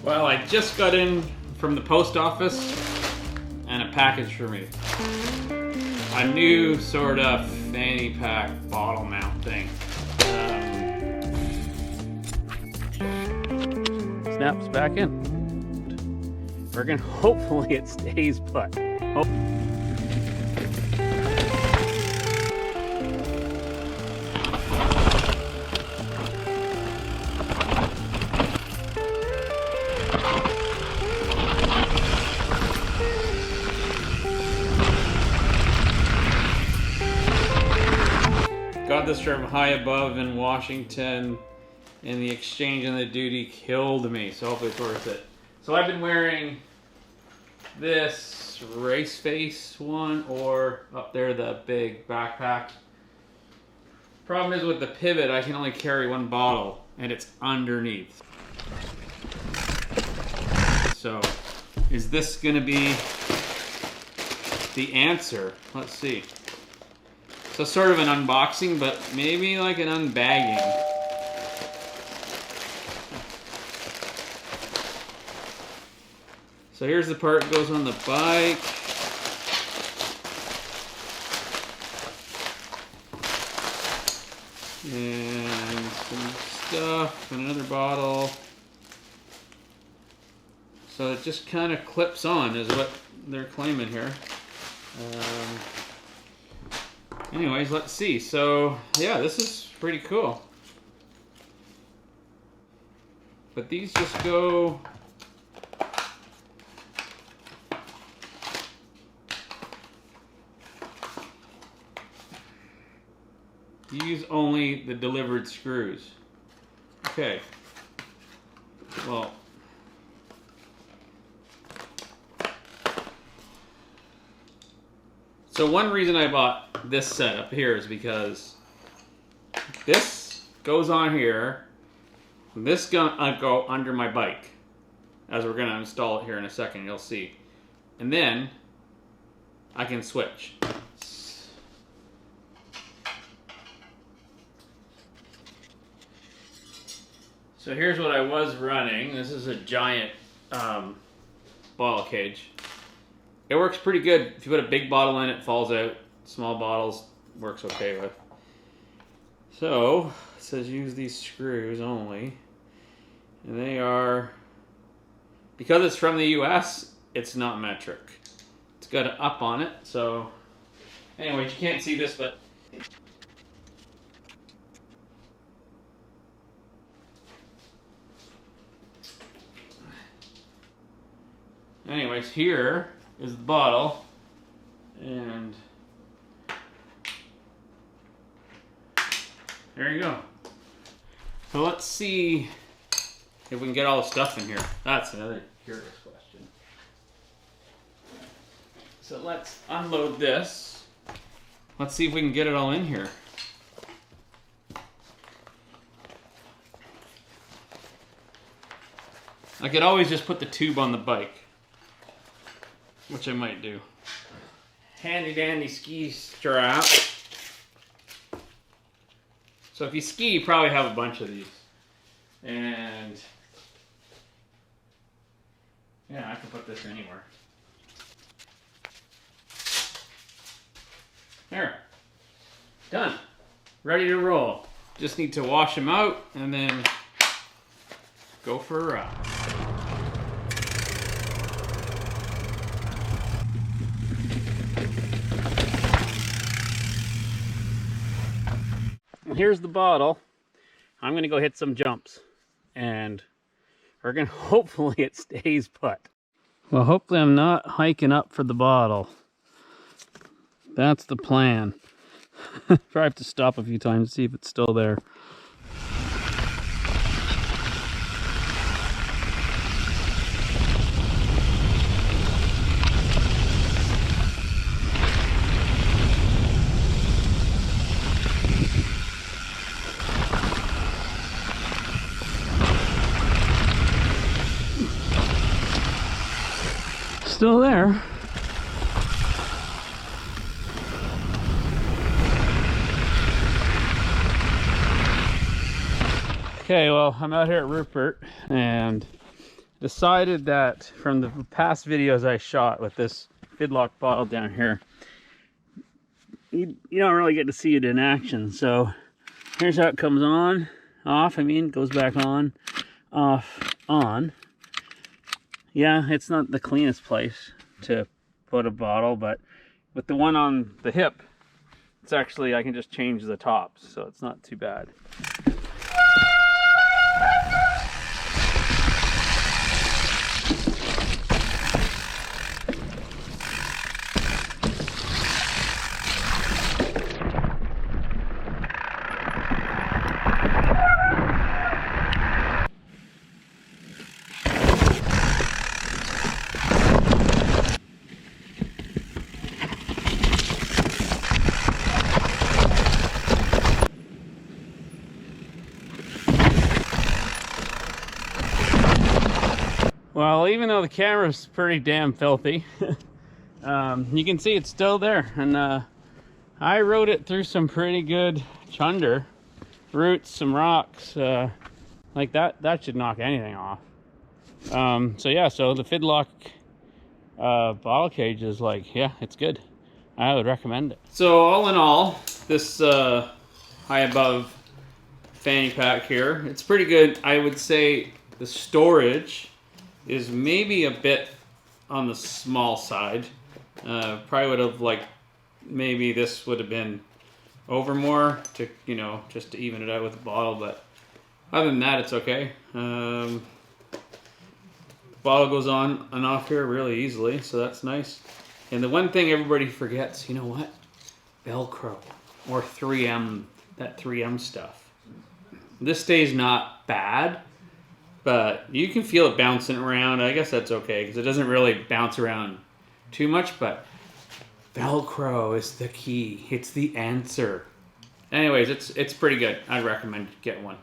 Well, I just got in from the post office and a package for me. A new sort of fanny pack bottle mount thing. Snaps back in. Friggin' hopefully it stays put. Got this from HighAbove in Washington, and the exchange and the duty killed me, so hopefully it's worth it. So I've been wearing this race face one, or up there the big backpack. Problem is with the pivot, I can only carry one bottle, and it's underneath. So, is this gonna be the answer? Let's see. So sort of an unboxing, but maybe like an unbagging. So here's the part that goes on the bike. And some stuff, and another bottle. So it just kind of clips on is what they're claiming here. Anyways, let's see. So, yeah, this is pretty cool. But these just go... Use only the delivered screws. Okay. Well... So one reason I bought this setup here is because this goes on here. This gonna go under my bike, as we're gonna install it here in a second. You'll see, and then I can switch. So here's what I was running. This is a giant bottle cage. It works pretty good. If you put a big bottle in, it falls out. Small bottles works okay with. So, it says use these screws only. And they are, because it's from the US, it's not metric. It's got an up on it. So, anyways, you can't see this, but anyways, here is the bottle, and there you go. So let's see if we can get all the stuff in here. That's another curious question. So let's unload this. Let's see if we can get it all in here. I could always just put the tube on the bike, which I might do. Handy dandy ski strap. So if you ski, you probably have a bunch of these. And yeah, I can put this anywhere. There. Done. Ready to roll. Just need to wash them out and then go for a ride. Here's the bottle. I'm gonna go hit some jumps, and we're gonna hopefully it stays put. Well, hopefully I'm not hiking up for the bottle. That's the plan. Probably have to stop a few times to see if it's still there. Still there. Okay, well, I'm out here at Rupert, and decided that from the past videos I shot with this Fidlock bottle down here, you don't really get to see it in action. So here's how it comes on, off, goes back on, off, on. Yeah, it's not the cleanest place to put a bottle, but with the one on the hip, it's actually, I can just change the tops, so it's not too bad. Well, even though the camera's pretty damn filthy, you can see it's still there, and I rode it through some pretty good chunder, roots, some rocks, like that should knock anything off. So yeah, so the Fidlock bottle cage is like, yeah, it's good. I would recommend it. So all in all, this HighAbove fanny pack here, it's pretty good. I would say the storage is maybe a bit on the small side. Probably would have liked, maybe this would have been over more to, just to even it out with the bottle, but other than that, it's okay. Bottle goes on and off here really easily, so that's nice. And the one thing everybody forgets, you know what? Velcro or 3M, that 3M stuff. This stays not bad, but you can feel it bouncing around. I guess that's okay because it doesn't really bounce around too much, but Velcro is the key. It's the answer. Anyways, it's pretty good. I'd recommend get one.